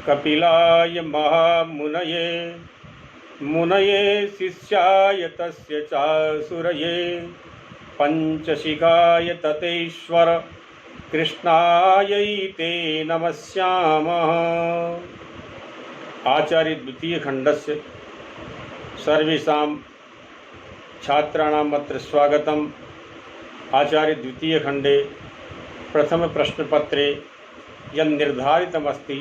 कपिलाय महामुनये मुनये शिष्याय तस्य चासुरये पंचशिखाय ततेश्वर कृष्णायै ते नमस्यामः। आचार्य द्वितीय खंडस्य सर्वेषां छात्राणाम् अत्र स्वागतम्। आचार्य द्वितीय खंडे प्रथम प्रश्नपत्रे यन्निर्धारितमस्ति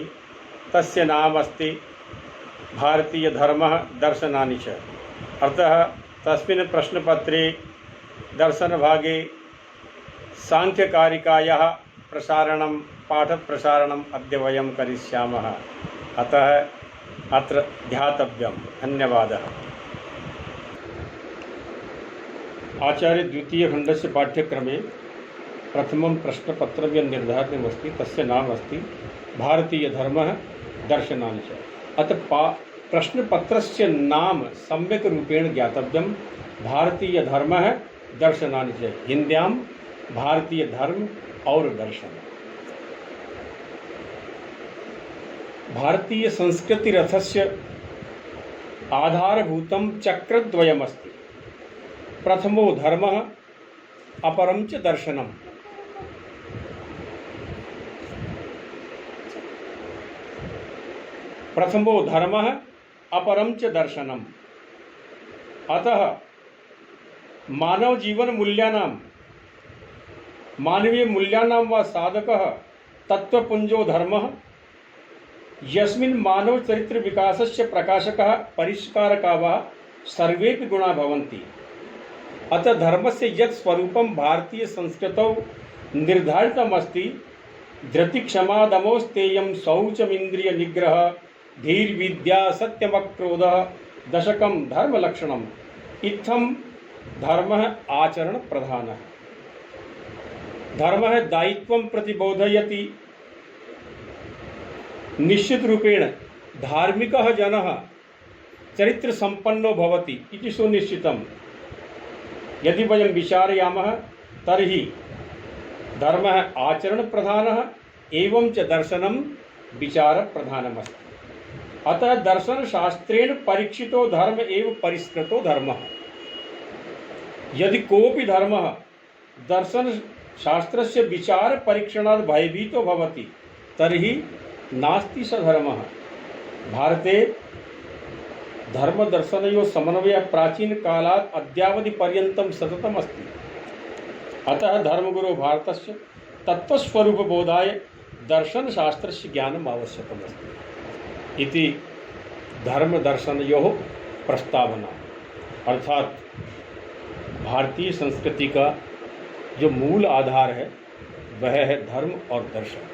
तस्य नाम अस्ति भारतीय धर्मः दर्शनानि च। अतः तस्मिन् प्रश्नपत्रे दर्शनभागे सांख्यकारिकायाः प्रसारणं पाठप्रसारणम् अद्य वयं करिष्यामः। अतः अत्र ध्यातव्यं। धन्यवादः। आचार्य द्वितीय खंडस्य पाठ्यक्रमे प्रथमं प्रश्नपत्रं यन्निर्धारितमस्ति तस्य नाम अस्ति भारतीय धर्मः दर्शनानि च। अतः प्रश्नपत्रस्य नाम सम्यक् रूपेण ज्ञातव्यं। भारतीय धर्मः दर्शनानि च। हिन्द्यां भारतीय धर्म और दर्शन। भारतीय संस्कृतिरथस्य आधारभूतं चक्रद्वयमस्ति। प्रथमो धर्मः अपरं च दर्शनम्। प्रथमो धर्मः अपरं च दर्शनम्। अतः मानव जीवन मूल्यानां मानवीय मूल्यानां वा साधकः तत्त्वपुञ्जो धर्मः यस्मिन् मानव चरित्र विकासस्य प्रकाशकः परिष्कारकाः वा सर्वेपि गुणा भवन्ति। अतः धर्मस्य यत् स्वरूपं भारतीय संस्कृतौ निर्धारितमस्ति धृति क्षमा दमोस्तेयं शौचमिन्द्रिय निग्रह धीर्विद्या सत्यमक्रोधः दशकं धर्मलक्षणम्। इत्थं धर्मः आचरण प्रधानः। धर्मः दायित्वं प्रतिबोधयति। निश्चित रूपेण धार्मिकः जनः चरित्र संपन्नो भवति इति सुनिश्चितम्। यदि वयं विचारयामः तर्हि धर्मः आचरण प्रधानः एवं च दर्शनं विचार प्रधानमस्ति। अतः दर्शन शास्त्रेण परीक्षितो धर्म एव परिष्कृतो धर्मः। यदि कोऽपि धर्मः दर्शन शास्त्रस्य विचार परीक्षणात् भयभीतो भवति तर्हि नास्ति स धर्मः। भारते धर्म दर्शनयोः समन्वयः प्राचीन कालात् अद्यावधि पर्यन्तं सततम् अस्ति। अतः धर्मगुरो भारतस्य तत्त्वस्वरूपबोधाय दर्शनशास्त्रस्य ज्ञानम् आवश्यकमस्ति इति धर्मदर्शनयोः प्रस्तावना। अर्थात भारतीय संस्कृति का जो मूल आधार है वह है धर्म और दर्शन।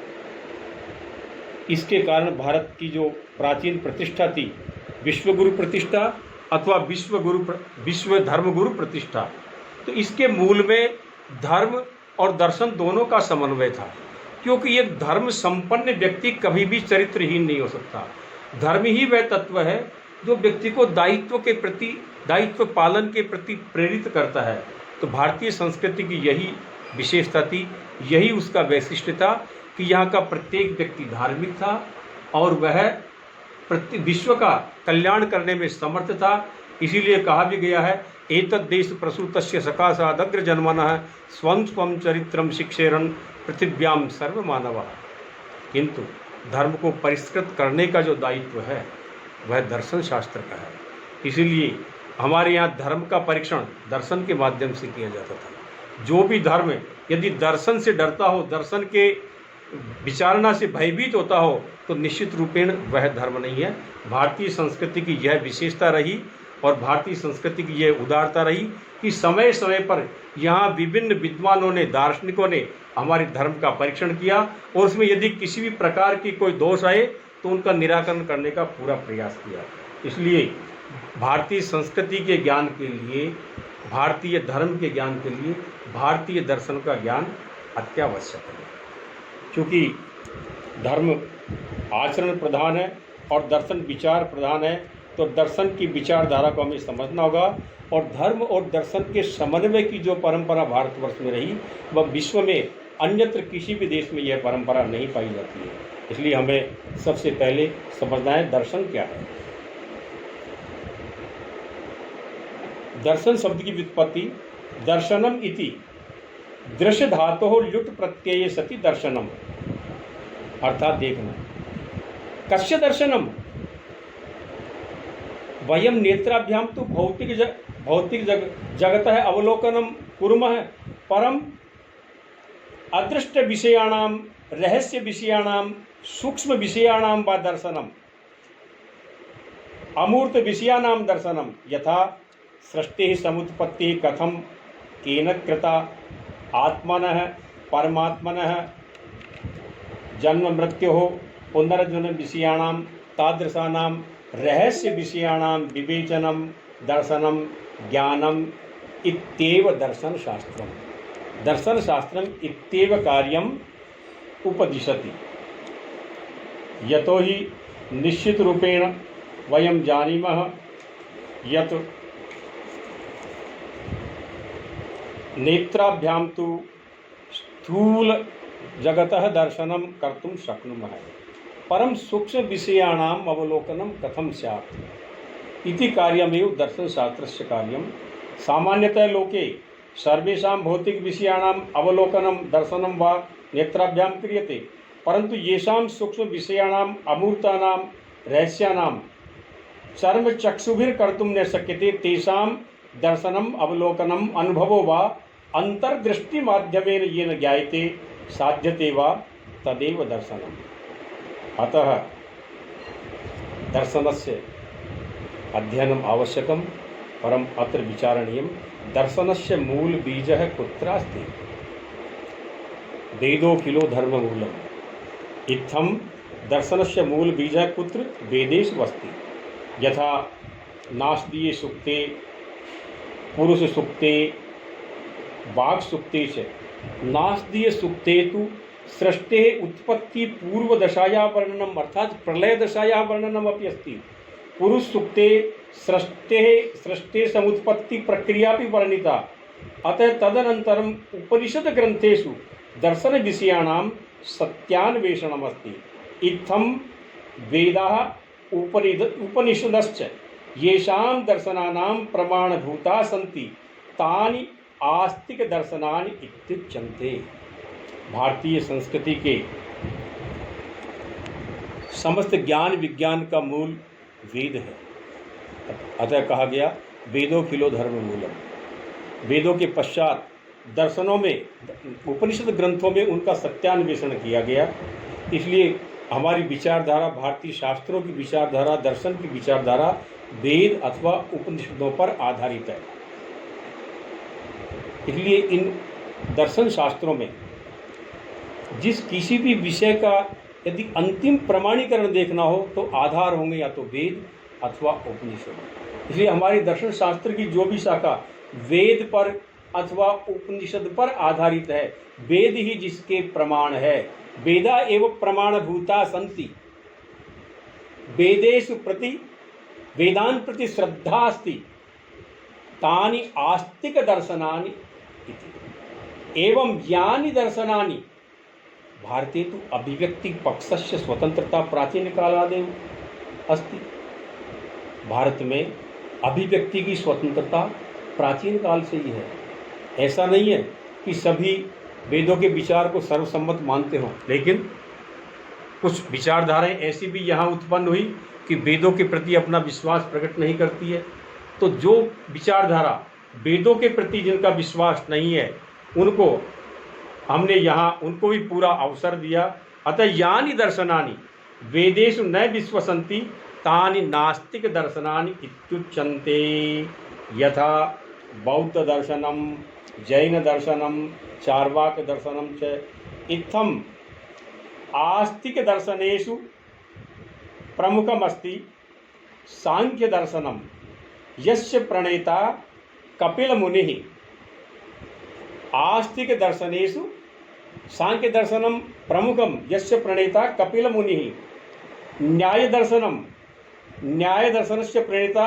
इसके कारण भारत की जो प्राचीन प्रतिष्ठा थी विश्वगुरु प्रतिष्ठा अथवा विश्व धर्मगुरु प्रतिष्ठा, तो इसके मूल में धर्म और दर्शन दोनों का समन्वय था। क्योंकि एक धर्म संपन्न व्यक्ति कभी भी चरित्रहीन नहीं हो सकता। धर्म ही वह तत्व है जो व्यक्ति को दायित्व पालन के प्रति प्रेरित करता है। तो भारतीय संस्कृति की यही विशेषता थी, यही उसका वैशिष्ट्य था कि यहाँ का प्रत्येक व्यक्ति धार्मिक था और वह विश्व का कल्याण करने में समर्थ था। इसीलिए कहा भी गया है एतद् देश प्रसूतस्य सकाशादग्र जन्मनः स्वं स्वं चरित्रं शिक्षेरन् पृथिव्यां सर्वमानवः। किंतु धर्म को परिष्कृत करने का जो दायित्व है वह दर्शन शास्त्र का है। इसीलिए हमारे यहाँ धर्म का परीक्षण दर्शन के माध्यम से किया जाता था। जो भी धर्म यदि दर्शन से डरता हो, दर्शन के विचारणा से भयभीत होता हो, तो निश्चित रूपेण वह धर्म नहीं है। भारतीय संस्कृति की यह विशेषता रही और भारतीय संस्कृति की यह उदारता रही कि समय समय पर यहाँ विभिन्न विद्वानों ने, दार्शनिकों ने हमारे धर्म का परीक्षण किया और उसमें यदि किसी भी प्रकार की कोई दोष आए तो उनका निराकरण करने का पूरा प्रयास किया। इसलिए भारतीय संस्कृति के ज्ञान के लिए, भारतीय धर्म के ज्ञान के लिए भारतीय दर्शन का ज्ञान अत्यावश्यक है। क्योंकि धर्म आचरण प्रधान है और दर्शन विचार प्रधान है, तो दर्शन की विचारधारा को हमें समझना होगा। और धर्म और दर्शन के समन्वय की जो परंपरा भारतवर्ष में रही वह विश्व में अन्यत्र किसी भी देश में यह परंपरा नहीं पाई जाती है। इसलिए हमें सबसे पहले समझना है दर्शन क्या है। दर्शन शब्द की व्युत्पत्ति दर्शनम इति दृश्य धातु ल्युट प्रत्यय सति दर्शनम, अर्थात देखना। कस्य दर्शनम? वयम नेत्राभ्याम तो भौतिक जगतः अवलोकनम कुर्मः, परम अदृष्ट विषयाणाम रहस्य विषयाणाम सूक्ष्म विषयाणाम वा दर्शनम अमूर्त विषयाणाम दर्शनम। यथा सृष्टि समुत्पत्ति कथम केन कृता आत्मनः परमात्मनः जन्म मृत्यु पुनर्जन्म विषयाणाम तादृशानां रहस्य विषयाणां विवेचनम दर्शनम ज्ञानम इत्येव दर्शन शास्त्रम। दर्शन शास्त्रम इत्येव कार्यम उपदिशति। यतो हि निश्चित रूपेण वयं जानीमः यत् नेत्राभ्याम तु स्थूल जगतः दर्शनम कर्तुं शक्नुमः, परम सूक्ष्म विषयाणाम अवलोकनम कथम स्यात् इति कार्यमेव दर्शन शास्त्रस्य कार्यम। सामान्यतः लोके सर्वेषां भौतिक विषयाणाम अवलोकनम दर्शनम वा नेत्राभ्यां क्रियते, परंतु येषां सूक्ष्म विषयाणाम अमूर्तानां रहस्यानां चर्मचक्षुभिः कर्तुं न शक्यते तेषां दर्शनम अवलोकनम अनुभवो वा अंतर्दृष्टि माध्यमेन येन ज्ञायते साध्यते वा तदेव दर्शनम। अतः दर्शनस्य अध्ययनम आवश्यकम, परम अत्र विचारणीयम। दर्शनस्य मूल बीजः कुत्रास्ति? वेदोऽखिलो धर्ममूलम्। इत्थं दर्शनस्य मूल बीजः कुत्र? वेदेषु अस्ति। यथा नास्दीये सूक्ते, पुरुष सूक्ते, वाक् सूक्ते च। नास्दीय सूक्ते तु सृष्टेः उत्पत्ति पूर्व दशाया वर्णनम, अर्थात प्रलय दशाया वर्णनम अपि अस्ति। पुरुष सूक्ते सृष्टेः समुत्पत्ति प्रक्रिया भी वर्णिता। अतः तदनन्तरम उपनिषद ग्रंथेषु दर्शन विषयाणां सत्यान्वेषणम् अस्ति। इत्थं वेदाः उपनिषदश्च येषां दर्शनानां प्रमाणभूता सन्ति तानि आस्तिक दर्शनानि इत्युच्यन्ते। भारतीय संस्कृति के समस्त ज्ञान विज्ञान का मूल वेद है। अतः कहा गया वेदोऽखिलो धर्ममूलम्। वेदों के पश्चात दर्शनों में, उपनिषद ग्रंथों में उनका सत्यान्वेषण किया गया। इसलिए हमारी विचारधारा, भारतीय शास्त्रों की विचारधारा, दर्शन की विचारधारा वेद अथवा उपनिषदों पर आधारित है। इसलिए इन दर्शन शास्त्रों में जिस किसी भी विषय का यदि अंतिम प्रमाणीकरण देखना हो तो आधार होंगे या तो वेद अथवा उपनिषद। इसलिए हमारी दर्शन शास्त्र की जो भी शाखा वेद पर अथवा उपनिषद पर आधारित है, वेद ही जिसके प्रमाण है। वेदा एवं प्रमाणभूता सन्ति। वेदेषु प्रति वेदान प्रति श्रद्धा अस्ति तानि आस्तिक दर्शनानि इति। एवं यानि दर्शनानि भारते तु अभिव्यक्ति पक्षस्य स्वतंत्रता प्राचीन कालादेव अस्ति। भारत में अभिव्यक्ति की स्वतंत्रता प्राचीन काल से ही है। ऐसा नहीं है कि सभी वेदों के विचार को सर्वसम्मत मानते हों, लेकिन कुछ विचारधाराएं ऐसी भी यहाँ उत्पन्न हुई कि वेदों के प्रति अपना विश्वास प्रकट नहीं करती है। तो जो विचारधारा वेदों के प्रति जिनका विश्वास नहीं है, उनको हमने यहाँ उनको भी पूरा अवसर दिया। अतः यानि दर्शनानि वेदेषु न विश्वसन्ति तानि नास्तिक दर्शनानि इत्युच्यन्ते। यथा बौद्ध दर्शनम, जैन दर्शनम, चार्वाक दर्शनम च। इत्थम आस्तिक दर्शनेषु प्रमुखमस्ति सांख्य दर्शनम, यस्य प्रणेता कपिल मुनिः। आस्तिक दर्शनेषु सांख्य दर्शनम प्रमुखम, यस्य प्रणेता कपिल मुनिः। न्याय दर्शनम, न्याय दर्शनस्य प्रणेता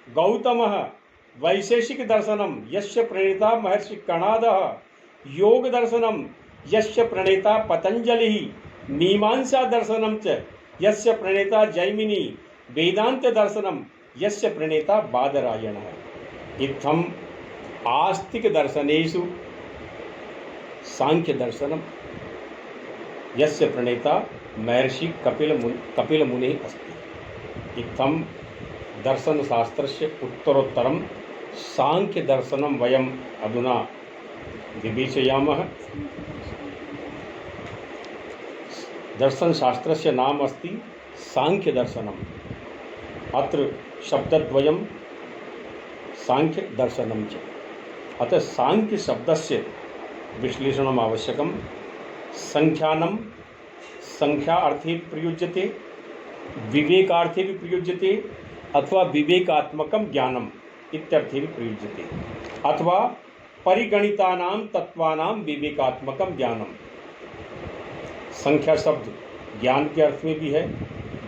गौतमः। वैशेषिक दर्शनम, यस्य प्रणेता महर्षि कणादः। योग दर्शनम, यस्य प्रणेता पतंजलि मीमांसा दर्शनम च यस्य प्रणेता जैमिनी वेदांत दर्शनम यस्य प्रणेता बादरायण। इत्थम आस्तिक दर्शनेषु सांख्य दर्शनम यस्य प्रणेता महर्षि कपिल मुनि अस्ति। इत्थम दर्शन शास्त्रस्य उत्तरोत्तरम सांख्य दर्शनम वयम अधुना विवेचयामः। दर्शन शास्त्रस्य नाम अस्ति सांख्य दर्शनम। अत्र शब्दद्वयम सांख्य दर्शनम च। अतः सांख्य शब्दस्य विश्लेषणम आवश्यकम। संख्यानम संख्या अर्थे प्रयुज्यते, विवेकार्थे भी प्रयुज्यते, अथवा विवेकात्मकम ज्ञानम इत्यर्थे भी प्रयुज्यते, अथवा परिगणितानां तत्वानां विवेकात्मकम ज्ञानम। संख्या शब्द ज्ञान के अर्थ में भी है,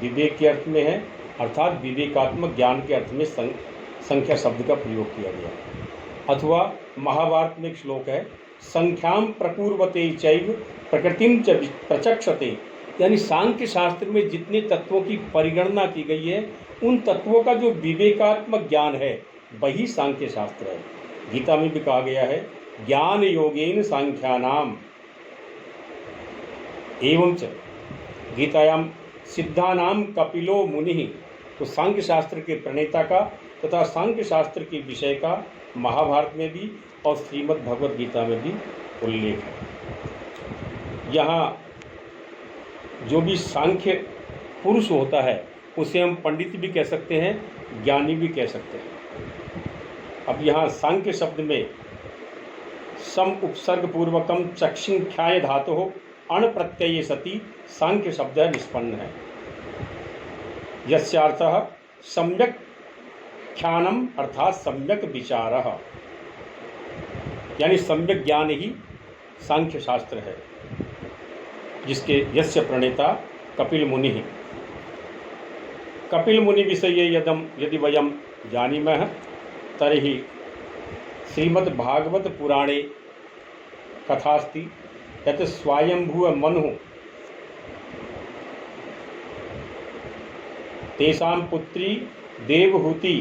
विवेक के अर्थ में है, अर्थात विवेकात्मक ज्ञान के अर्थ में संख्या शब्द का प्रयोग किया गया। अथवा महाभारत में एक श्लोक है, संख्याम प्रपूर्वते चैव प्रकृतिम च प्रचक्षते, यानी सांख्य शास्त्र में जितने तत्वों की परिगणना की गई है उन तत्वों का जो विवेकात्मक ज्ञान है वही सांख्य शास्त्र है। गीता में भी कहा गया है, ज्ञान योगेन सांख्यानाम एवं च गीतायाम सिद्धानाम कपिलो मुनि। तो सांख्य शास्त्र के प्रणेता का तथा सांख्य शास्त्र के विषय का महाभारत में भी और श्रीमद् भगवद गीता में भी उल्लेख है। यहाँ जो भी सांख्य पुरुष होता है उसे हम पंडित भी कह सकते हैं, ज्ञानी भी कह सकते हैं। अब यहाँ सांख्य शब्द में सम उपसर्ग पूर्वकम चक्षिंख्याय धातु हो अण प्रत्यय सती सांख्य शब्द निष्पन्न है। यस्यार्थः सम्यक ख्यानम अर्थात सम्यक विचारः, यानी सम्यक ज्ञान ही सांख्य शास्त्र है, जिसके यस्य प्रणेता कपिल मुनि। कपिल मुनि विषये यदि वयम जानीमः तर्हि श्रीमद् भागवत पुराणे कथास्ति यत् स्वायंभुव मनुः तेषां पुत्री देवहूति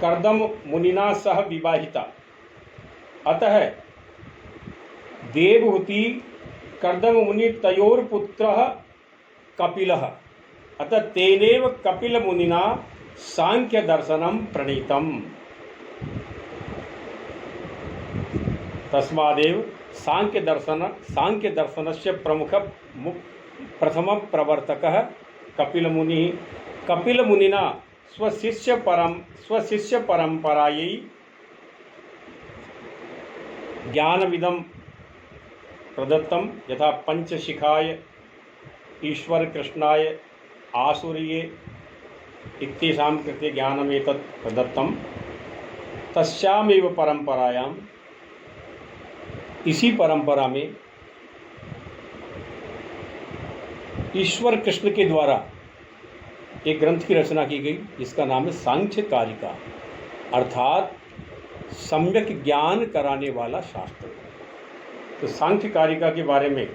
कर्दम मुनिना सह विवाहिता। अतः देवहूति कर्दम मुनि तयोर पुत्रः कपिलः। अतः तेनेव कपिल मुनिना सांख्य दर्शनम प्रणीतम। तस्मादेव सांख्य दर्शनस्य प्रथम प्रवर्तकः कपिल मुनि। कपिल मुनिना स्वशिष्य परंपरायै ज्ञानविदं प्रदत्तम, यथा पंचशिखाय ईश्वर कृष्णाय आसुरीये इत्येषां कृते ज्ञानमेतत् प्रदत्तम। तस्यामेव परंपरायां, इसी परंपरा में ईश्वर कृष्ण के द्वारा एक ग्रंथ की रचना की गई जिसका नाम है सांख्य कारिका, अर्थात सम्यक ज्ञान कराने वाला शास्त्र। तो सांख्य कारिका के बारे में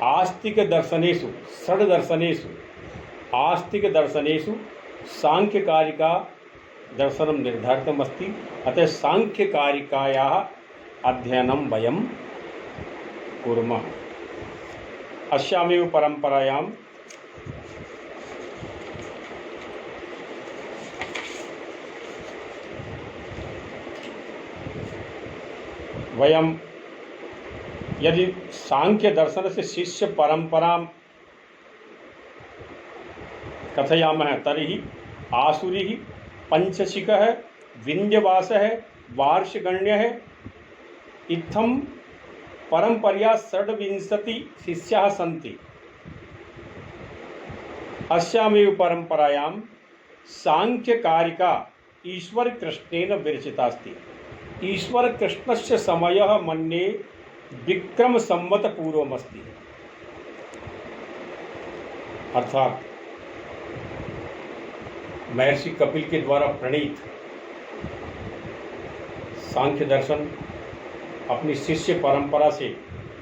आस्तिक दर्शनेषु षड दर्शनेषु आस्तिक दर्शनेषु सांख्य कारिका दर्शनम निर्धारितमस्ति। अतः सांख्य कारिकायाः अध्ययनं वयं कुर्मः। अस्यामेव परंपरायां वयं यदि सांख्य दर्शन से शिष्य परंपरा कथयामः तर्हि आसुरी पंचशिखः विंध्यवासः वार्षगण्यः इत्थं परंपरया षड्विंशति शिष्याः सन्ति। अस्यामेव परंपरायां सांख्य कारिका ईश्वर कृष्णेन विरचिता अस्ति। ईश्वर कृष्णस्य समयः मन्ये विक्रम संवत पूर्वमस्ति। अर्थात महर्षि कपिल के द्वारा प्रणीत सांख्य दर्शन अपनी शिष्य परंपरा से,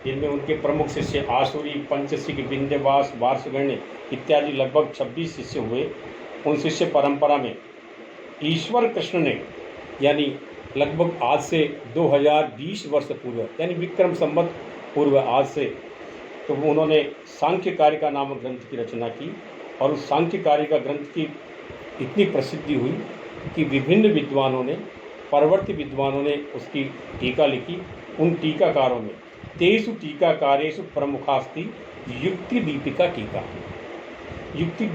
जिनमें उनके प्रमुख शिष्य आसुरी, पंचसिक, विंध्यवास, वार्षगण्य इत्यादि लगभग 26 शिष्य हुए, उन शिष्य परंपरा में ईश्वर कृष्ण ने, यानी लगभग आज से 2020 वर्ष पूर्व, यानी विक्रम संवत पूर्व आज से, तो उन्होंने सांख्य कारिका नामक ग्रंथ की रचना की। और उस सांख्य कारिका ग्रंथ की इतनी प्रसिद्धि हुई कि विभिन्न विद्वानों ने, परवर्ती विद्वानों ने उसकी टीका लिखी। उन टीकाकारों में 23 टीकाकारेषु प्रमुखास्ति युक्ति दीपिका टीका। युक्ति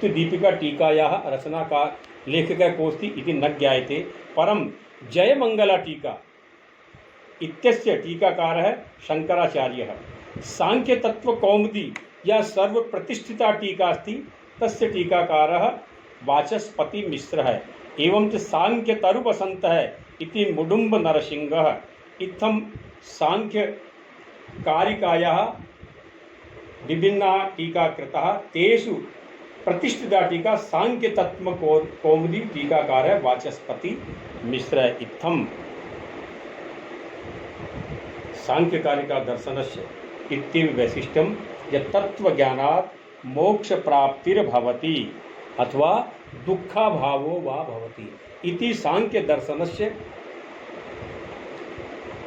दीपिका टीकायाः रचनाकार लेखकः कोऽस्ति इति न ज्ञायते, परं जयमंगला टीका इत्यस्य टीकाकारः शंकराचार्यः। सांख्य तत्व कौमुदी या सर्व प्रतिष्ठिता टीका अस्ति, तस्य टीकाकारः वाचस्पति मिश्रः। एवं च सांख्य तरुवसन्तः इति मुडुम्ब नरसिंहः। इत्थं सांख्य कारिकायाः विभिन्ना टीका कृता, तेषु प्रतिष्ठिता टीका सांख्य तत्व कौमुदी टीकाकार वाचस्पति मिश्र। इत्थम सांख्य कारिका दर्शनस्य इत्येव वैशिष्ट्यं यत् तत्वज्ञानात् मोक्ष प्राप्तिर्भवति अथवा दुःखाभावो वा भवति इति सांख्य दर्शनस्य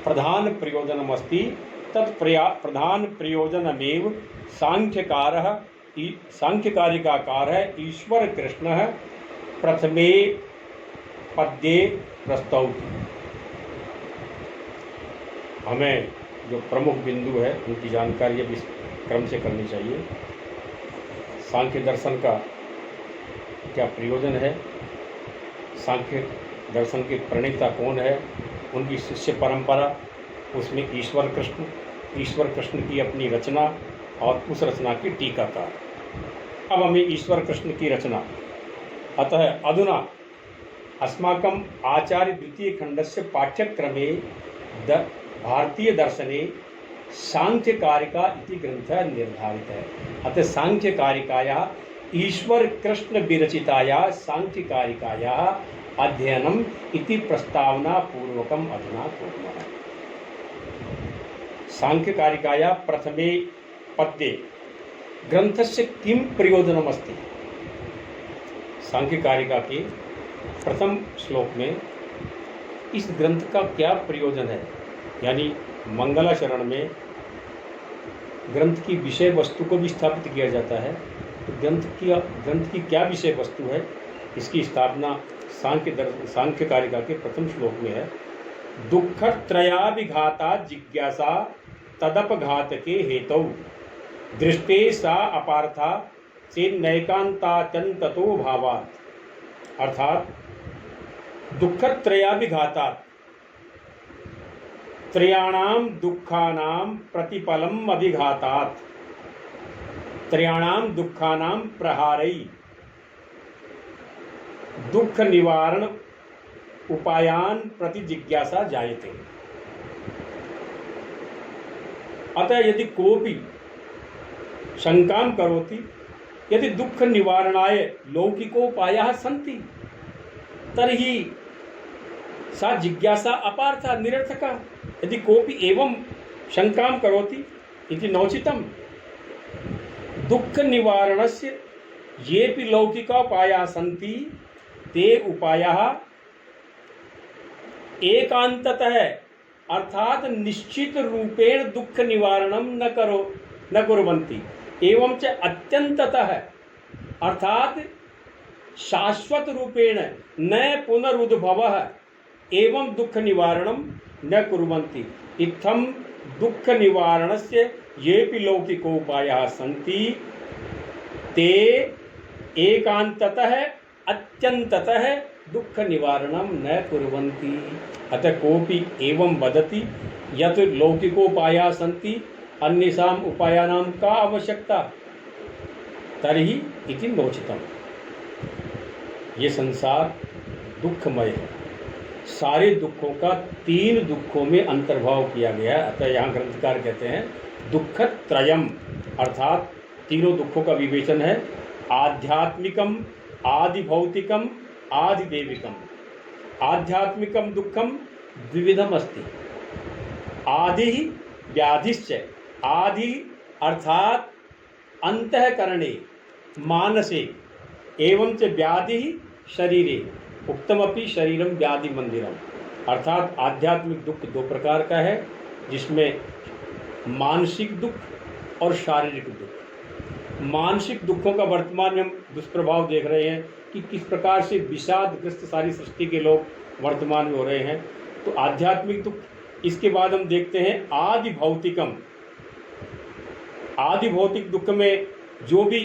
प्रधान प्रयोजनमस्ति। तत् प्रधान प्रयोजनमेव सांख्यकारिकाकारः ईश्वर कृष्णः प्रथमे पद्ये प्रस्तौति। हमें जो प्रमुख बिंदु है उनकी जानकारी अब इस क्रम से करनी चाहिए। सांख्य दर्शन का क्या प्रयोजन है, सांख्य दर्शन के प्रणेता कौन है, उनकी शिष्य परंपरा, उसमें ईश्वर कृष्ण की अपनी रचना और उस रचना की टीकाकार। अब हमें ईश्वर कृष्ण की रचना, अतः अधुना अस्माकं आचार्य द्वितीय खंडस्य पाठ्यक्रमे भारतीय दर्शने सांख्य कारिका इति ग्रंथः निर्धारित है। अतः सांख्य कारिकायाः ईश्वर कृष्ण विरचितायाः सांख्य कारिकायाः अध्ययनम् इति प्रस्तावना पूर्वकम् अधुना कुर्मः। सांख्य कारिकायाः प्रथमे पद्ये ग्रंथस्य किं प्रयोजनमस्ति। सांख्य कारिका के प्रथम श्लोक में इस ग्रंथ का क्या प्रयोजन है, यानी मंगलाचरण में ग्रंथ की विषय वस्तु को भी स्थापित किया जाता है। तो ग्रंथ की क्या विषय वस्तु है, इसकी स्थापना सांख्य कारिका के प्रथम श्लोक में है। दुःखत्रयाभिघाता जिज्ञासा तदपघातके हेतौ दृष्टे सा अपार्था चेन्नैकान्तात्यन्ततो भावात्। अर्थात दुःखत्रयाभिघातात् त्रयाणां दुःखानां प्रतिफलम् अभिघातात् त्रयाणां दुःखानां प्रहारै दुःख निवारण उपायान प्रति जिज्ञासा जायते। अतः यदि कोऽपि शंकां करोति यदि दुःख निवारणाय लौकिकोपायाः सन्ति तर्हि सा जिज्ञासा अपार्था निरर्थका। यदि कोऽपि एवं शंकां करोति इति नोचितं दुःख निवारणस्य येऽपि लौकिकोपायाः सन्ति ते उपायाः एकांततः अर्थात निश्चित रूपेण दुःख निवारणं न कुर्वन्ति एवं च अत्यंततः अर्थात शाश्वत रूपेण न पुनरुद्भवः एवं दुःख निवारणं न कुर्वन्ति। इत्थं दुःख निवारणस्य येऽपि लौकिकोपायाः सन्ति ते एकांततः अत्यंततः दुःख निवारणं न कुर्वन्ति। अतः कोऽपि एवं वदति यत् लौकिकोपायाः सन्ति अन्येषाम् उपायानां का आवश्यकता तर्हि इति नोचितम्। ये संसार दुःखमय है, सारे दुखों का 3 दुखों में अंतर्भाव किया गया है। अतः यहाँ ग्रंथकार कहते हैं दुःखत्रयम्, अर्थात तीनों दुखों का विवेचन है। आध्यात्मिकम, आदि भौतिकम, आदि देविकम। आध्यात्मिकम दुखम द्विविधम अस्ति। आदि व्याधिश्च, आदि अर्थात अंतःकरणे मानसे एवं च व्याधि शरीरे उक्तमपि शरीरम व्याधि मंदिरम। अर्थात आध्यात्मिक दुख दो प्रकार का है, जिसमें मानसिक दुख और शारीरिक दुख। मानसिक दुखों का वर्तमान में हम दुष्प्रभाव देख रहे हैं कि किस प्रकार से विषादग्रस्त सारी सृष्टि के लोग वर्तमान में हो रहे हैं। तो आध्यात्मिक दुख, इसके बाद हम देखते हैं आदि भौतिकम। आदि भौतिक दुख में जो भी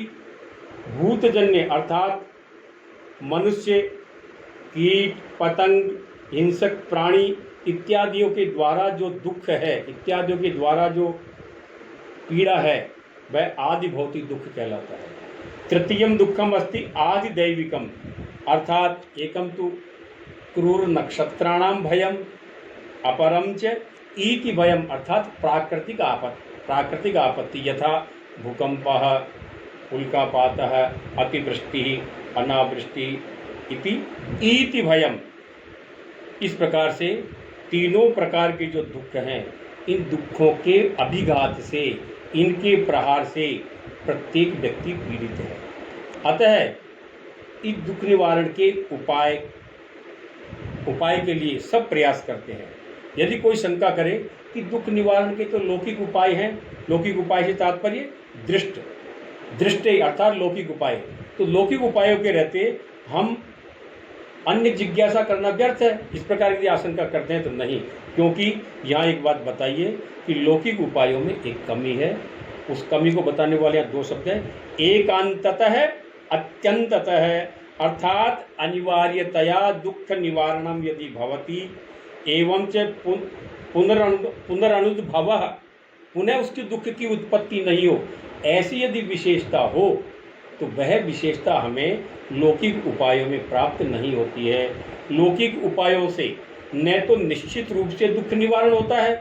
भूतजन्य अर्थात मनुष्य, कीट, पतंग, हिंसक प्राणी इत्यादियों के द्वारा जो दुख है, इत्यादियों के द्वारा जो पीड़ा है, वह आदि भौतिक दुख कहलाता है। तृतीयम दुखम अस्ति आदि दैविकम, अर्थात एकम तो क्रूर नक्षत्राणाम भयम, अपरम च इति भयम, अर्थात प्राकृतिक आपत्ति यथा भूकंपः, उल्कापातः, अतिवृष्टिः, अनावृष्टि इति भयम। इस प्रकार से तीनों प्रकार के जो दुख हैं, इन दुखों के अभिघात से, इनके प्रहार से प्रत्येक व्यक्ति पीड़ित है। अतः इस दुख निवारण के उपाय के लिए सब प्रयास करते हैं। यदि कोई शंका करे कि दुख निवारण के तो लौकिक उपाय हैं, लौकिक उपाय से तात्पर्य दृष्टि अर्थात लौकिक उपाय, तो लौकिक उपायों के रहते हम अन्य जिज्ञासा करना व्यर्थ है, इस प्रकार की आशंका करते हैं तो नहीं। क्योंकि यहाँ एक बात बताइए कि लौकिक उपायों में एक कमी है, उस कमी को बताने वाले यहाँ दो शब्द हैं, एकांततः अत्यंततः, अर्थात अनिवार्यतया दुख निवारणम यदि भवति एवं च पुनरनुद्भवः, पुनः उसकी दुख की उत्पत्ति नहीं हो, ऐसी यदि विशेषता हो तो वह विशेषता हमें लौकिक उपायों में प्राप्त नहीं होती है। लौकिक उपायों से न तो निश्चित रूप से दुख निवारण होता है,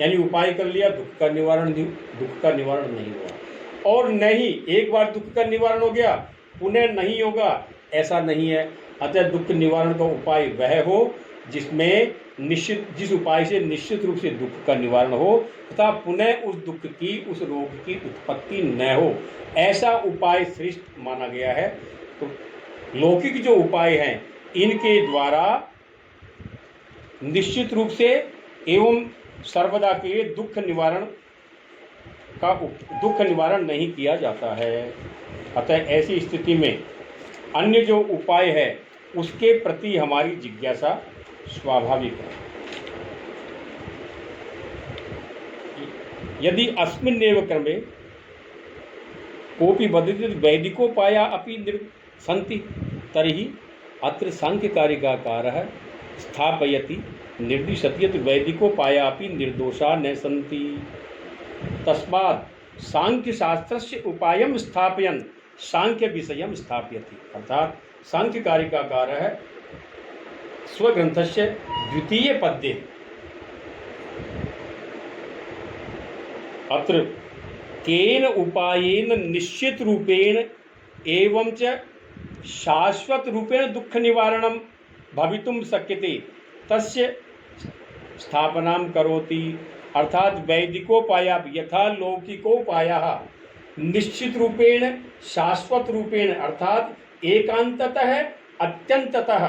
यानी उपाय कर लिया दुख का निवारण नहीं हुआ, और नहीं एक बार दुख का निवारण हो गया पुनः नहीं होगा, ऐसा नहीं है। अतः दुख निवारण का उपाय वह हो जिस उपाय से निश्चित रूप से दुख का निवारण हो तथा पुनः उस दुख की, उस रोग की उत्पत्ति न हो, ऐसा उपाय श्रेष्ठ माना गया है। तो लौकिक जो उपाय हैं, इनके द्वारा निश्चित रूप से एवं सर्वदा के लिए दुख निवारण नहीं किया जाता है। अतः ऐसी स्थिति में अन्य जो उपाय है उसके प्रति हमारी जिज्ञासा स्वाभाविक है। यदि अस्मिन्नेव क्रमे कोऽपि वदति वैदिकोपाया अपि सन्ति तर्हि अत्र सांख्यकारिकाकारः स्थापयति निर्दिशति यत् वैदिकोपाया अपि निर्दोषा न सन्ति। तस्मात् सांख्यशास्त्रस्य उपायं स्थापयन् सांख्य विषयं स्थापयति। अर्थात सांख्यकारिकाकारः स्वग्रंथस्य द्वितीय पद्ये अत्र केन उपायेन निश्चित रूपेण एवं च शाश्वत रूपेण दुख निवारणं भवितुं शक्यते तस्य स्थापनां करोति। अर्थात वैदिकोपाया यथा लौकिकोपायाः निश्चित रूपेण शाश्वत रूपेण अर्थात एकांततः अत्यंततः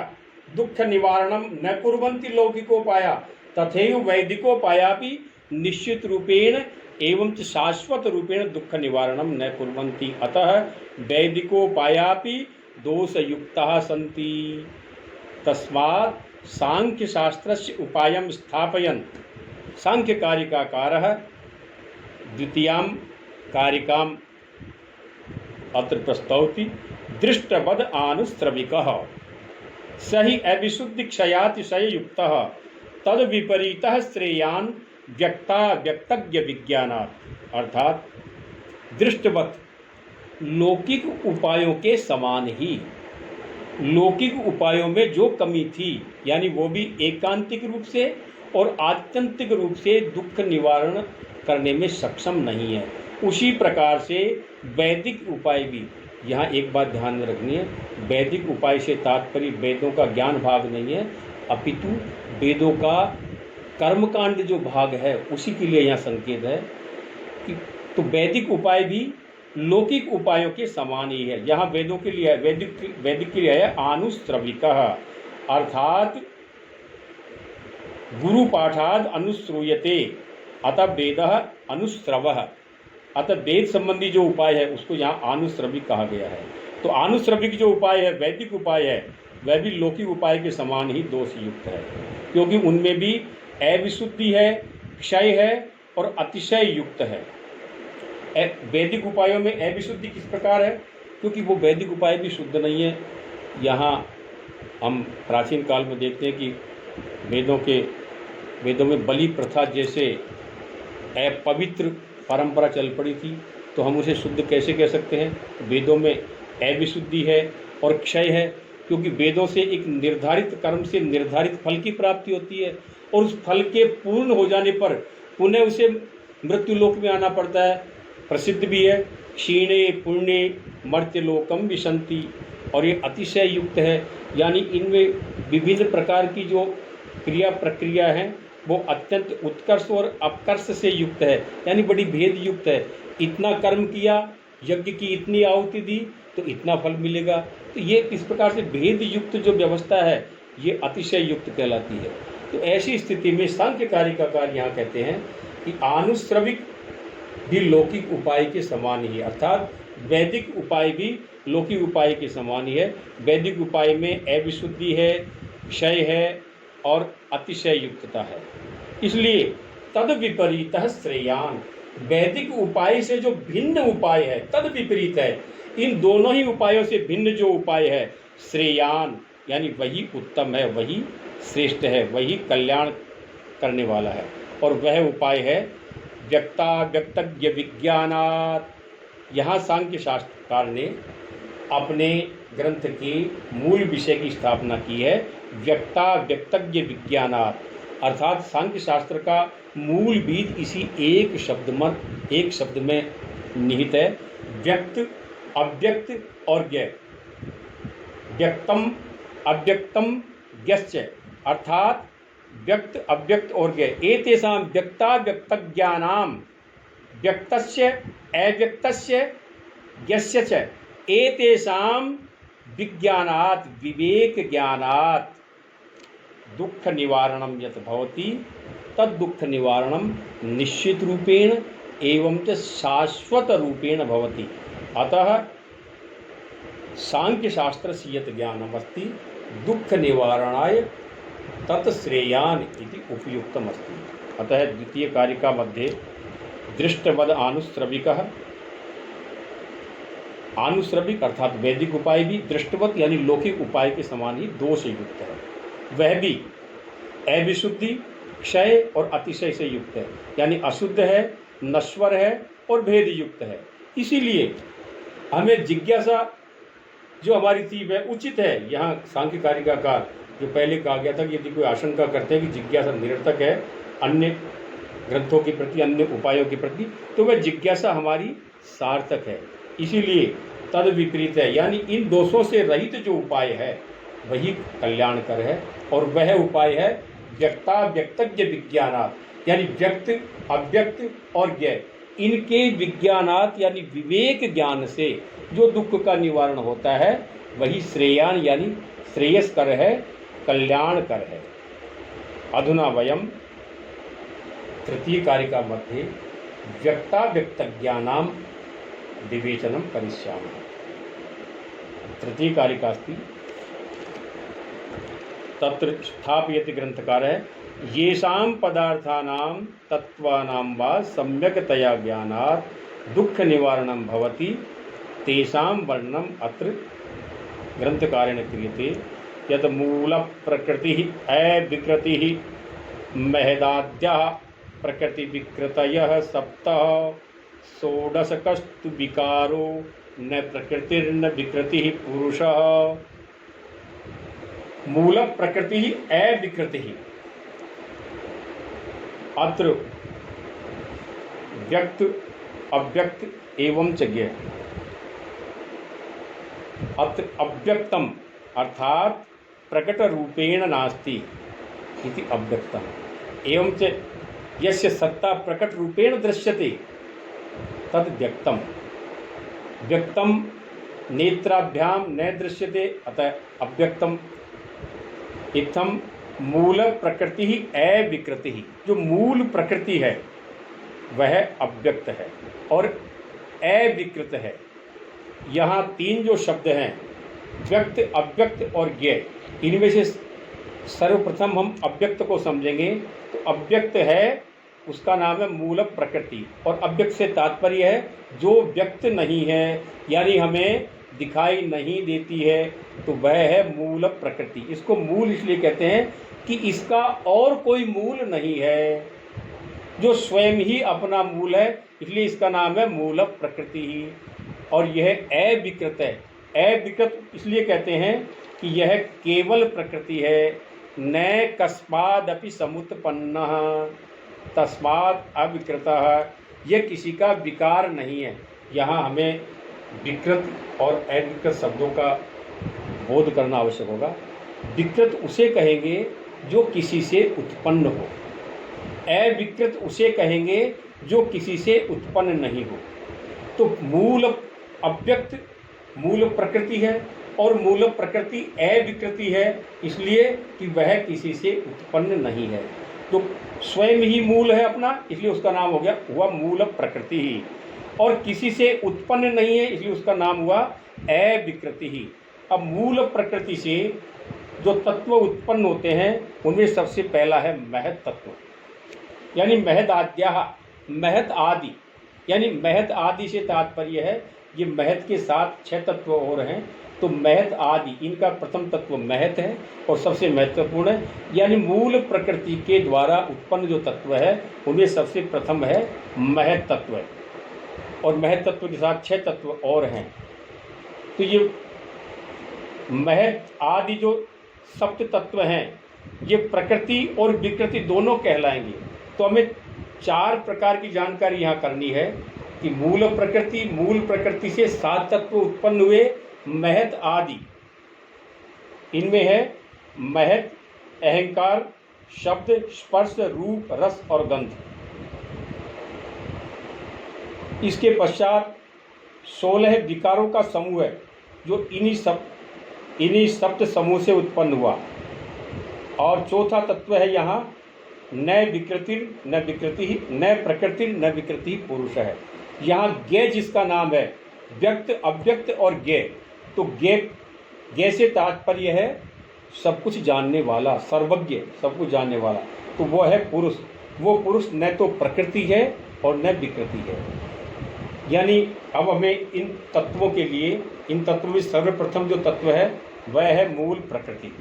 दुख निवारणं न कुर्वन्ति लौकिकोपाया तथैव वैदिकोपायापि निश्चित रूपेण एवं च शाश्वत रूपेण दुख निवारणं न कुर्वन्ति। अतः वैदिकोपायापि दोषयुक्ताः सन्ति। तस्मात् सांख्यशास्त्रस्य उपायं स्थापयन् सांख्यकारिकाकारः द्वितीयां कारिकाम् अत्र प्रस्तौति। दृष्टवद आनुस्रविकः सहि अविशुद्धिक्षयातिशय युक्तः तद विपरीतः श्रेयान् व्यक्तज्ञ विज्ञानात्। अर्थात दृष्टवत लौकिक उपायों के समान ही लौकिक उपायों में जो कमी थी, यानी वो भी एकांतिक रूप से और आत्यंतिक रूप से दुख निवारण करने में सक्षम नहीं है, उसी प्रकार से वैदिक उपाय भी। यहाँ एक बात ध्यान में रखनी है, वैदिक उपाय से तात्पर्य वेदों का ज्ञान भाग नहीं है, अपितु वेदों का कर्मकांड जो भाग है उसी के लिए यहाँ संकेत है कि तो वैदिक उपाय भी लौकिक उपायों के समान ही है। यहाँ वेदों के लिए वैदिक के लिए है आनुश्रविकः, अर्थात गुरु पाठाद अनुश्रूयते अतः वेदः अनुश्रवः, अतः वेद संबंधी जो उपाय है उसको यहाँ आनुश्रविक कहा गया है। तो आनुश्रविक जो उपाय है, वैदिक उपाय है, वह भी लौकिक उपाय के समान ही दोष युक्त है, क्योंकि उनमें भी अविशुद्धि है, क्षय है और अतिशय युक्त है। वैदिक उपायों में अविशुद्धि किस प्रकार है? क्योंकि वो वैदिक उपाय भी शुद्ध नहीं है। यहाँ हम प्राचीन काल में देखते हैं कि वेदों में बलि प्रथा जैसे अपवित्र परंपरा चल पड़ी थी, तो हम उसे शुद्ध कैसे कह सकते हैं? वेदों में अविशुद्धि है और क्षय है, क्योंकि वेदों से एक निर्धारित कर्म से निर्धारित फल की प्राप्ति होती है और उस फल के पूर्ण हो जाने पर पुनः उसे मृत्युलोक में आना पड़ता है। प्रसिद्ध भी है, क्षीणे पुण्ये मर्त्यलोकम विशंति, और ये अतिशय युक्त है। यानी इनमें विभिन्न प्रकार की जो क्रिया प्रक्रिया है वो अत्यंत उत्कर्ष और अपकर्ष से युक्त है, यानी बड़ी भेद युक्त है। इतना कर्म किया, यज्ञ की इतनी आहुति दी तो इतना फल मिलेगा। तो ये इस प्रकार से भेद युक्त जो व्यवस्था है ये अतिशय युक्त कहलाती है। तो ऐसी स्थिति में सांख्यकारिकाकार यहाँ कहते हैं कि आनुश्रविक भी लौकिक उपाय के समान ही है, अर्थात वैदिक उपाय भी लौकिक उपाय के समान ही है। वैदिक उपाय में अविशुद्धि है, क्षय है और अतिशय युक्तता है। इसलिए तद विपरीत श्रेयान, वैदिक उपाय से जो भिन्न उपाय है तद विपरीत है। इन दोनों ही उपायों से भिन्न जो उपाय है श्रेयान, यानी वही उत्तम है, वही श्रेष्ठ है, वही कल्याण करने वाला है। और वह उपाय है व्यक्ताव्यक्तज्ञ विज्ञानात्। यहाँ सांख्य शास्त्रकार ने अपने ग्रंथ के मूल विषय की स्थापना की है, व्यक्ताव्यक्तज्ञ विज्ञानात्, अर्थात सांख्य शास्त्र का मूल बीज इसी एक शब्द में निहित है, व्यक्त, अव्यक्त और ज्ञ। व्यक्तम अव्यक्तम ज्ञश्च, अर्थात व्यक्त अव्यक्त और ज्ञ। एतेषां व्यक्ताव्यक्तज्ञानां व्यक्तस्य अव्यक्तस्य ज्ञस्य च एतेषां विज्ञानात् विवेक ज्ञानात् दुख निवारणं यत् भवति तद दुख निवारणं निश्चित रूपेण एवं च शाश्वत रूपेण भवति। अतः सांख्य शास्त्र से यत् ज्ञानमस्ति दुख निवारणाय तत् श्रेयान इति उपयुक्तम अस्ति। अतः द्वितीय कारिका मध्ये दृष्टवद आनुश्रविकः, आनुश्रविक अर्थात वैदिक उपाय भी दृष्टवत यानी लौकिक उपाय के समान ही दोष युक्त है, वह भी अविशुद्धि, क्षय और अतिशय से युक्त है, यानी अशुद्ध है, नश्वर है और भेद युक्त है। इसीलिए हमें जिज्ञासा जो हमारी थी वह उचित है। यहाँ सांख्यकारिकाकार जो पहले कहा गया था कि यदि कोई आशंका करते हैं कि जिज्ञासा निरर्थक है अन्य ग्रंथों के प्रति, अन्य उपायों के प्रति, तो वह जिज्ञासा हमारी सार्थक है। इसीलिए तद विपरीत है, यानी इन दोषों से रहित जो उपाय है वही कल्याणकर है, और वह उपाय है व्यक्ताव्यक्तज्ञ विज्ञानात्, यानी व्यक्त, अव्यक्त और ज्ञ, इनके विज्ञानात् यानी विवेक ज्ञान से जो दुख का निवारण होता है वही श्रेयान यानी श्रेयस्कर है, कल्याणकर है। अधुना वयम तृतीय कारिका मध्ये व्यक्ताव्यक्तज्ञानां विवेचनं करिष्यामः। तृतीय कारिका अस्ति, तत्र स्थापयति ग्रंथकारः येषां पदार्थानां तत्त्वानां वा सम्यक्तया ज्ञानात् दुःख निवारणं भवति तेषां वर्णनम् अत्र ग्रंथकारेण क्रियते। यत् मूल प्रकृतिः अविकृतिः महदाद्यः प्रकृति विकृतयः सप्तः षोडशकस्तु विकारो न प्रकृतिर्न विकृतिः पुरुषः। मूल प्रकृति अविकृति, अत्र व्यक्त अव्यक्त एवं च ज्ञ। अत्र अव्यक्तम अर्थात प्रकट रूपेण नास्ति इति अव्यक्तम, एवं च यस्य सत्ता प्रकट रूपेण दृश्यते तद व्यक्तम। व्यक्तम नेत्राभ्याम न दृश्यते अतः अव्यक्तम। इत्थम मूल प्रकृति ही अविकृति ही। जो मूल प्रकृति है वह अव्यक्त है और अविकृत है। यहाँ तीन जो शब्द हैं, व्यक्त, अव्यक्त और ज्ञेय, इनमें से सर्वप्रथम हम अव्यक्त को समझेंगे। तो अव्यक्त है, उसका नाम है मूल प्रकृति। और अव्यक्त से तात्पर्य है जो व्यक्त नहीं है, यानी हमें दिखाई नहीं देती है, तो वह है मूल प्रकृति। इसको मूल इसलिए कहते हैं कि इसका और कोई मूल नहीं है, जो स्वयं ही अपना मूल है, इसलिए इसका नाम है मूल प्रकृति ही। और यह अविकृत है। अविकृत इसलिए कहते हैं कि यह केवल प्रकृति है, न कस्मादपि समुत्पन्नः तस्मात् अविकृतः। यह किसी का विकार नहीं है। यहाँ हमें विकृत और अविकृत शब्दों का बोध करना आवश्यक होगा। विकृत उसे कहेंगे जो किसी से उत्पन्न हो, अविकृत उसे कहेंगे जो किसी से उत्पन्न नहीं हो। तो मूल अव्यक्त मूल प्रकृति है और मूल प्रकृति अविकृति है, इसलिए कि वह किसी से उत्पन्न नहीं है। तो स्वयं ही मूल है अपना, इसलिए उसका नाम हो गया हुआ मूल प्रकृति ही। और किसी से उत्पन्न नहीं है, इसलिए उसका नाम हुआ अविकृति ही। अब मूल प्रकृति से जो तत्व उत्पन्न होते हैं उनमें सबसे पहला है महत तत्व, यानी महद आद्या, महत आदि। यानी महत आदि से तात्पर्य है ये महत के साथ 6 तत्व और हैं, तो महत आदि, इनका प्रथम तत्व महत है और सबसे महत्वपूर्ण है। यानी मूल प्रकृति के द्वारा उत्पन्न जो तत्व है उनमें सबसे प्रथम है महत तत्व, और महत तत्व के साथ 6 तत्व और हैं। तो ये महत आदि जो सप्त तत्व हैं, ये प्रकृति और विकृति दोनों कहलाएंगे। तो हमें 4 प्रकार की जानकारी यहाँ करनी है कि मूल प्रकृति से 7 तत्व उत्पन्न हुए महत आदि। इनमें है महत, अहंकार, शब्द, स्पर्श, रूप, रस और गंध। इसके पश्चात 16 विकारों का समूह है जो इन्हीं सप्त समूह से उत्पन्न हुआ। और चौथा तत्व है यहाँ न प्रकृति न विकृति पुरुष है। यहाँ ज्ञेय जिसका नाम है, व्यक्त, अव्यक्त और ज्ञेय। तो ज्ञेय से तात्पर्य है सब कुछ जानने वाला, सर्वज्ञ, सब कुछ जानने वाला। तो वो है पुरुष। वो पुरुष न तो प्रकृति है और न विकृति है। यानी अब हमें इन तत्वों के लिए, इन तत्वों में सर्वप्रथम जो तत्व है वह है मूल प्रकृति।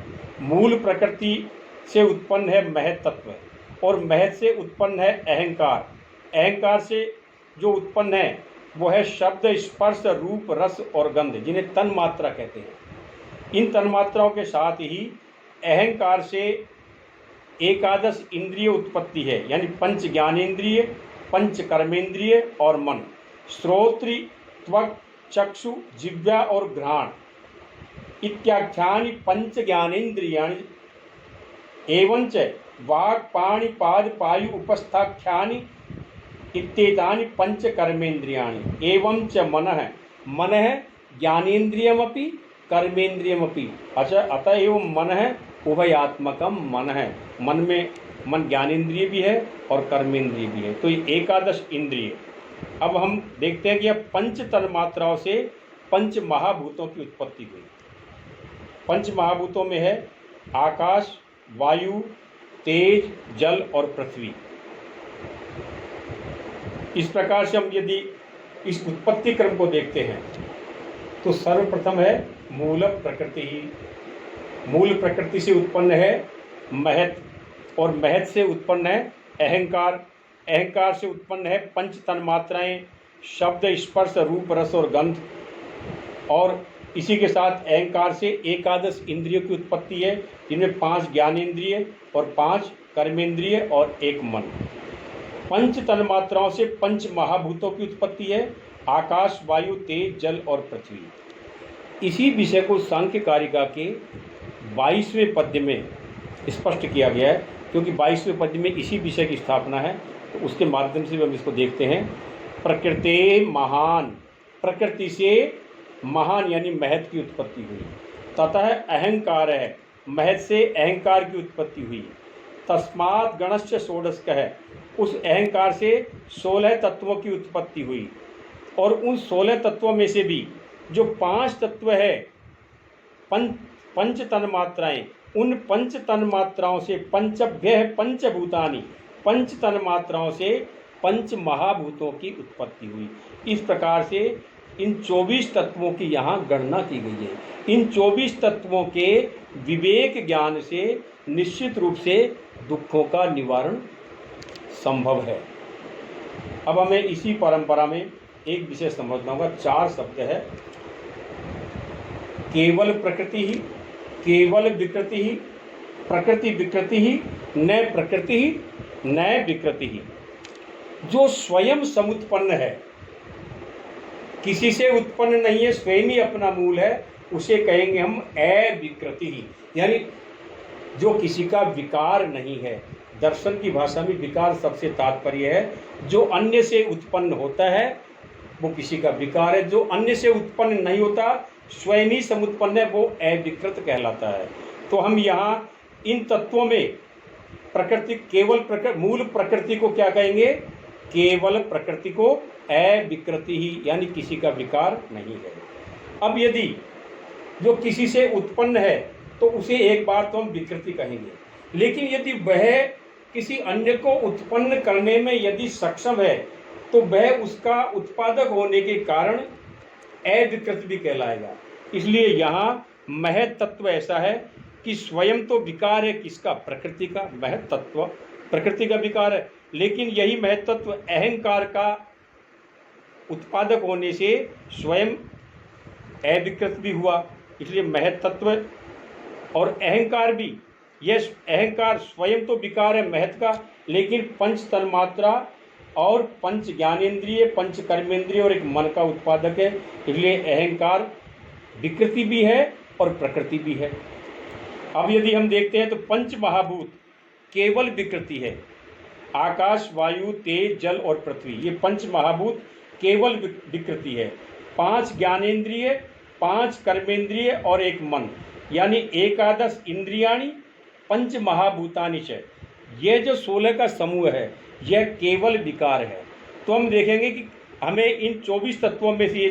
मूल प्रकृति से उत्पन्न है महत तत्व और महत से उत्पन्न है अहंकार। अहंकार से जो उत्पन्न है वो है शब्द, स्पर्श, रूप, रस और गंध, जिन्हें तन्मात्रा कहते हैं। इन तन्मात्राओं के साथ ही अहंकार से एकादश इंद्रिय उत्पत्ति है, यानी पंच ज्ञानेन्द्रिय, पंच कर्मेंद्रिय और मन। श्रोत्र, त्वक, चक्षु, जिह्वा और घ्राण इत्याख्यानि पंच ज्ञानेन्द्रियाणि एवंच वाक्, पाणि, पाद, पायु, उपस्थाख्यानि इत्येतानि पंच कर्मेन्द्रियाणि एवंच मनः ज्ञानेन्द्रियमपि कर्मेन्द्रियमपि। अच्छा, अतएव मनः उभयात्मकम मन है। मन ज्ञानेन्द्रिय भी है और कर्मेंद्रिय भी है। तो ये एकादश इंद्रिय। अब हम देखते हैं कि यह पंच तन्मात्राओं से पंच महाभूतों की उत्पत्ति हुई। पंच महाभूतों में है आकाश, वायु, तेज, जल और पृथ्वी। इस प्रकार से हम यदि इस उत्पत्ति क्रम को देखते हैं तो सर्वप्रथम है मूल प्रकृति ही। मूल प्रकृति से उत्पन्न है महत और महत से उत्पन्न है अहंकार। अहंकार से उत्पन्न है पंच तन्मात्राएं, शब्द, स्पर्श, रूप, रस और गंध। और इसी के साथ अहंकार से एकादश इंद्रियों की उत्पत्ति है, जिनमें 5 ज्ञानेंद्रिय और 5 कर्मेंद्रिय और 1 मन। पंच तन्मात्राओं से पंच महाभूतों की उत्पत्ति है, आकाश, वायु, तेज, जल और पृथ्वी। इसी विषय को सांख्य कारिका के 22वें पद्य में स्पष्ट किया गया है। क्योंकि 22वें पद में इसी विषय की स्थापना है, तो उसके माध्यम से भी हम इसको देखते हैं। प्रकृति महान, प्रकृति से महान यानी महत की उत्पत्ति हुई। ततः अहंकार है, महत से अहंकार की उत्पत्ति हुई। तस्मात् गणश्च षोडश है, उस अहंकार से 16 तत्वों की उत्पत्ति हुई। और उन 16 तत्वों में से भी जो 5 तत्व है, पंच तन मात्राएं, उन पंच तन मात्राओं से पंचभ्य पंचभूतानि, पंच तन मात्राओं से पंच महाभूतों की उत्पत्ति हुई। इस प्रकार से इन 24 तत्वों की यहाँ गणना की गई है। इन 24 तत्वों के विवेक ज्ञान से निश्चित रूप से दुखों का निवारण संभव है। अब हमें इसी परंपरा में एक विषय समझना होगा। 4 शब्द है, केवल प्रकृति ही, केवल विकृति ही, प्रकृति विकृति ही, न प्रकृति ही, न विकृति ही। जो स्वयं समुत्पन्न है, किसी से उत्पन्न नहीं है, स्वयं ही अपना मूल है, उसे कहेंगे हम अविकृति ही, यानी जो किसी का विकार नहीं है। दर्शन की भाषा में विकार सबसे तात्पर्य है जो अन्य से उत्पन्न होता है वो किसी का विकार है। जो अन्य से उत्पन्न नहीं होता, स्वयं ही समुत्पन्न है, वो अविकृत कहलाता है। तो हम यहाँ इन तत्वों में प्रकृति, केवल मूल प्रकृति को क्या कहेंगे? केवल प्रकृति को अविकृति ही, यानी किसी का विकार नहीं है। अब यदि जो किसी से उत्पन्न है तो उसे एक बार तो हम विकृति कहेंगे, लेकिन यदि वह किसी अन्य को उत्पन्न करने में यदि सक्षम है तो वह उसका उत्पादक होने के कारण अविकृत भी कहलाएगा। इसलिए यहाँ महत तत्व ऐसा है कि स्वयं तो विकार है किसका? प्रकृति का। महत तत्व प्रकृति का विकार है, लेकिन यही महत तत्व अहंकार का उत्पादक होने से स्वयं अविकृत भी हुआ। इसलिए महत तत्व और अहंकार भी, यह अहंकार स्वयं तो विकार है महत का, लेकिन पंच तन्मात्रा और पंच ज्ञानेंद्रिय, पंच कर्मेंद्रिय और एक मन का उत्पादक है। इसलिए अहंकार विकृति भी है और प्रकृति भी है। अब यदि हम देखते हैं तो पंच महाभूत केवल विकृति है। आकाश, वायु, तेज, जल और पृथ्वी, ये पंच महाभूत केवल विकृति है। 5 ज्ञानेंद्रिय, 5 कर्मेंद्रिय और एक मन, यानी एकादश इंद्रियाणि पंच महाभूतानि च, ये जो 16 का समूह है यह केवल विकार है। तो हम देखेंगे कि हमें इन 24 तत्वों में से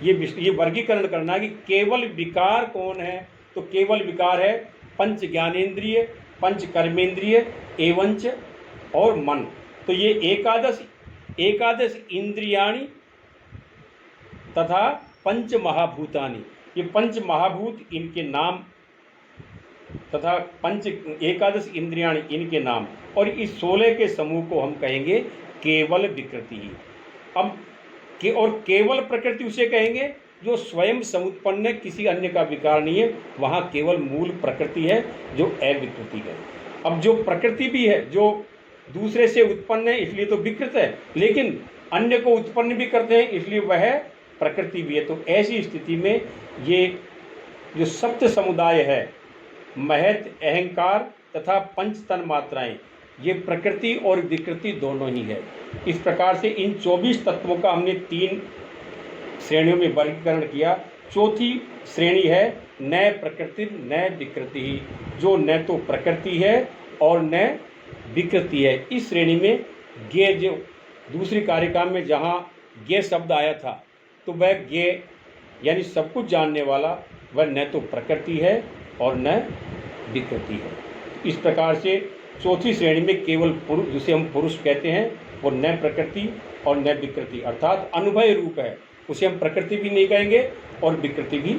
ये वर्गीकरण करना है कि केवल विकार कौन है। तो केवल विकार है पंच ज्ञानेंद्रिय, पंच कर्मेंद्रिय एवंच और मन। तो ये एकादश इंद्रियाणि तथा पंच महाभूतानि, ये पंच महाभूत इनके नाम तथा एकादश इंद्रियाणि इनके नाम, और इस 16 के समूह को हम कहेंगे केवल विकृति ही। अब और केवल प्रकृति उसे कहेंगे जो स्वयं समुत्पन्न है, किसी अन्य का विकार नहीं है, वहाँ केवल मूल प्रकृति है जो अविकृति है। अब जो प्रकृति भी है जो दूसरे से उत्पन्न है इसलिए तो विकृत है, लेकिन अन्य को उत्पन्न भी करते हैं इसलिए वह प्रकृति भी है। तो ऐसी स्थिति में ये जो सप्त समुदाय है, महत, अहंकार तथा पंच तन मात्राएं, ये प्रकृति और विकृति दोनों ही है। इस प्रकार से इन 24 तत्वों का हमने 3 श्रेणियों में वर्गीकरण किया। चौथी श्रेणी है न प्रकृति न विकृति ही, जो न तो प्रकृति है और न विकृति है। इस श्रेणी में ज्ञ, जो दूसरी कारिका में जहाँ ज्ञ शब्द आया था तो वह ज्ञ यानी सब कुछ जानने वाला, वह न तो प्रकृति है और न विकृति है। इस प्रकार से चौथी श्रेणी में केवल पुरुष, जिसे हम पुरुष कहते हैं, वो न प्रकृति और न विकृति अर्थात अनुभव रूप है, उसे हम प्रकृति भी नहीं कहेंगे और विकृति भी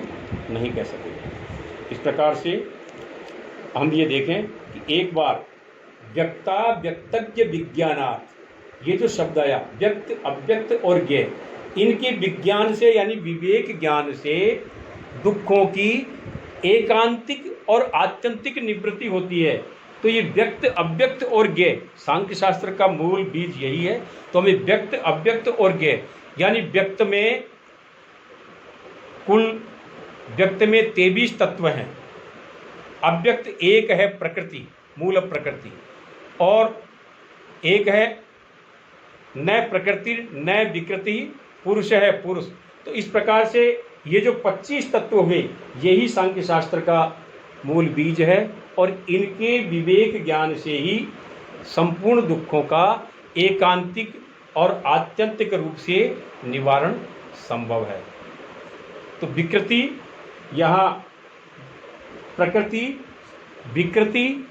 नहीं कह सकेंगे। इस प्रकार से हम ये देखें कि एक बार व्यक्ता व्यक्तज्ञ विज्ञानात्, ये जो शब्द आया व्यक्त, अव्यक्त और ज्ञ, इनके विज्ञान से यानी विवेक ज्ञान से दुखों की एकांतिक और आत्यंतिक निवृत्ति होती है। तो ये व्यक्त, अव्यक्त और ज्ञ, सांख्य शास्त्र का मूल बीज यही है। तो हमें व्यक्त, अव्यक्त और ज्ञ, यानी व्यक्त में व्यक्त में 23 तत्व हैं, अव्यक्त एक है प्रकृति, मूल प्रकृति, और एक है न प्रकृति न विकृति, पुरुष है पुरुष। तो इस प्रकार से ये जो 25 तत्व हुए यही सांख्य शास्त्र का मूल बीज है, और इनके विवेक ज्ञान से ही संपूर्ण दुखों का एकांतिक और आत्यंतिक रूप से निवारण संभव है। तो विकृति, यहाँ प्रकृति, विकृति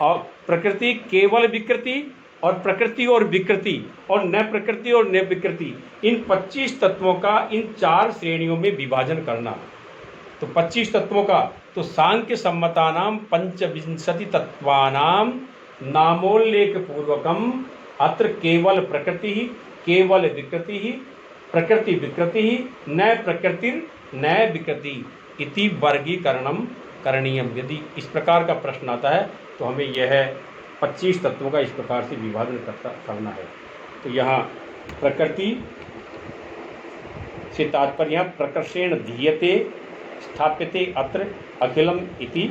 और प्रकृति, केवल विकृति और प्रकृति और विकृति और न प्रकृति और न विकृति, इन 25 तत्वों का इन 4 श्रेणियों में विभाजन करना। तो 25 तत्वों का, तो सांख्य सम्मतानाम पंचविंशति तत्वानाम नामोल्लेख पूर्वकम अत्र केवल प्रकृति ही केवल विकृति ही प्रकृति विकृति ही न प्रकृति न विकृति इति वर्गीकरणम करणीयम। यदि इस प्रकार का प्रश्न आता है तो हमें यह 25 तत्वों का इस प्रकार से विभाजन करना है। तो यहाँ प्रकृति से तात्पर्य यहाँ प्रकर्षेण धीयते स्थाप्यते अत्र अखिलम इति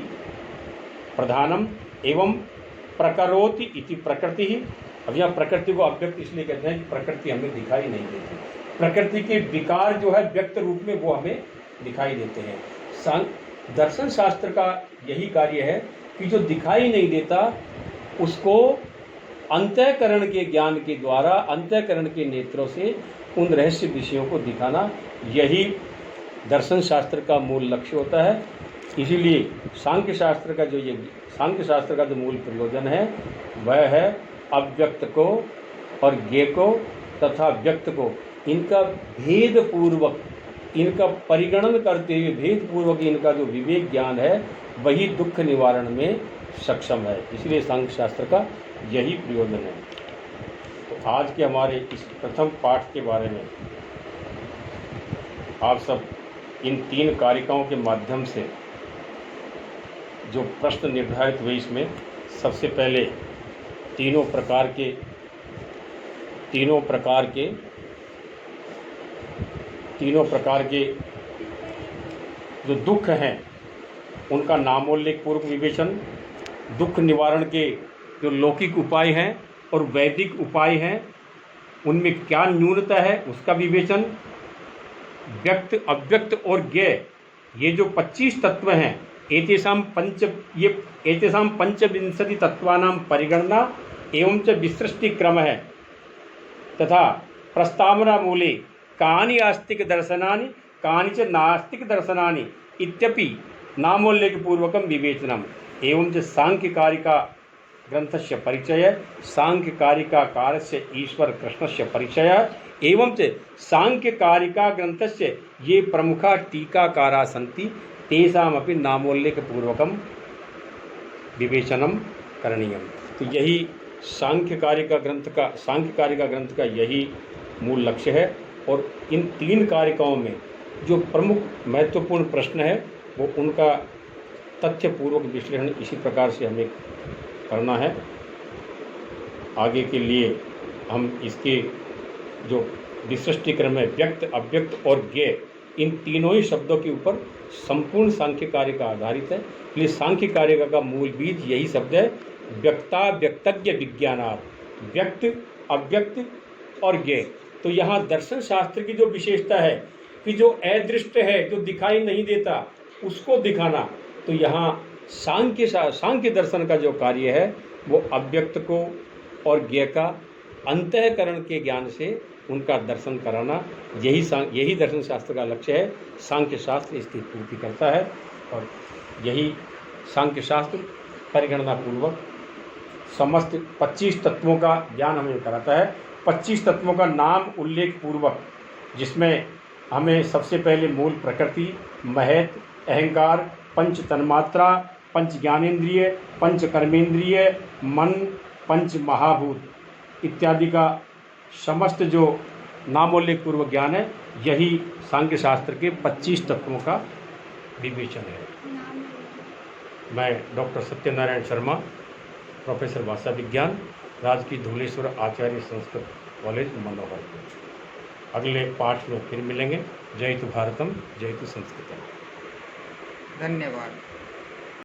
प्रधानम एवं प्रकरोति इति प्रकृति ही। अब यहाँ प्रकृति को अव्यक्त इसलिए कहते हैं कि प्रकृति हमें दिखाई नहीं देती, प्रकृति के विकार जो है व्यक्त रूप में वो हमें दिखाई देते हैं। दर्शन शास्त्र का यही कार्य है कि जो दिखाई नहीं देता उसको अंतःकरण के ज्ञान के द्वारा, अंतःकरण के नेत्रों से उन रहस्य विषयों को दिखाना, यही दर्शन शास्त्र का मूल लक्ष्य होता है। इसीलिए सांख्य शास्त्र का जो मूल प्रयोजन है वह है अव्यक्त को और ज्ञेय को तथा व्यक्त को, इनका भेद पूर्वक, इनका परिगणन करते हुए भेद पूर्वक इनका जो विवेक ज्ञान है वही दुख निवारण में सक्षम है। इसलिए सांख्य शास्त्र का यही प्रयोजन है। तो आज के हमारे इस प्रथम पाठ के बारे में आप सब इन 3 कारिकाओं के माध्यम से जो प्रश्न निर्धारित हुए, इसमें सबसे पहले तीनों प्रकार के जो दुख हैं उनका नामोल्लेख पूर्वक विवेचन, दुख निवारण के जो लौकिक उपाय हैं और वैदिक उपाय हैं उनमें क्या न्यूनता है उसका विवेचन, व्यक्त अव्यक्त और ज्ञेय ये जो 25 तत्व हैं एतेषां पंचविंशति तत्वानां परिगणना एवं च विसृष्टि क्रम है तथा प्रस्तावना मूले कानि आस्तिक दर्शनानि कानि च नास्तिक दर्शनानि इत्यपि नामोल्लेख पूर्वकं विवेचनम् एवं च सांख्यकारिका ग्रंथस्य परिचय, सांख्यकारिकाकारस्य ईश्वर कृष्णस्य परिचय एवं च सांख्यकारिका ग्रंथस्य ये प्रमुखा टीकाकारा सन्ति तेषामपि नामोल्लेख पूर्वकं विवेचनं करणीयम्। तो यही सांख्यकारिका ग्रंथ का यही मूल लक्ष्य है। और इन 3 कारिकाओं में जो प्रमुख महत्वपूर्ण प्रश्न है वो उनका तथ्यपूर्वक विश्लेषण इसी प्रकार से हमें करना है। आगे के लिए हम इसके जो विसृष्टि क्रम है व्यक्त अव्यक्त और ज्ञेय, इन तीनों ही शब्दों के ऊपर संपूर्ण सांख्य कार्य का आधारित है। इसलिए सांख्य कार्य का मूल बीज यही शब्द है, व्यक्ता व्यक्तज्ञ विज्ञानात्, व्यक्त अव्यक्त और ज्ञेय। तो यहाँ दर्शन शास्त्र की जो विशेषता है कि जो अदृष्ट है, जो दिखाई नहीं देता, उसको दिखाना। तो यहाँ सांख्य दर्शन का जो कार्य है वो अव्यक्त को और ज्ञेय का अंतःकरण के ज्ञान से उनका दर्शन कराना, यही दर्शन शास्त्र का लक्ष्य है। सांख्य शास्त्र इसकी पूर्ति करता है और यही सांख्य शास्त्र परिगणना पूर्वक समस्त 25 तत्वों का ज्ञान हमें कराता है। 25 तत्वों का नाम उल्लेख पूर्वक, जिसमें हमें सबसे पहले मूल प्रकृति, महत, अहंकार, पंच तन्मात्रा, पंच ज्ञानेन्द्रिय, पंच कर्मेंद्रिय, मन, पंच महाभूत इत्यादि का समस्त जो नामोल्लेख पूर्वक ज्ञान है, यही सांख्य शास्त्र के 25 तत्वों का विवेचन है। मैं डॉक्टर सत्यनारायण शर्मा, प्रोफेसर भाषा विज्ञान, राजकीय धुलेश्वर आचार्य संस्कृत कॉलेज मनोहर। अगले पाठ में फिर मिलेंगे। जय तु भारतम, जय तु संस्कृतम। धन्यवाद।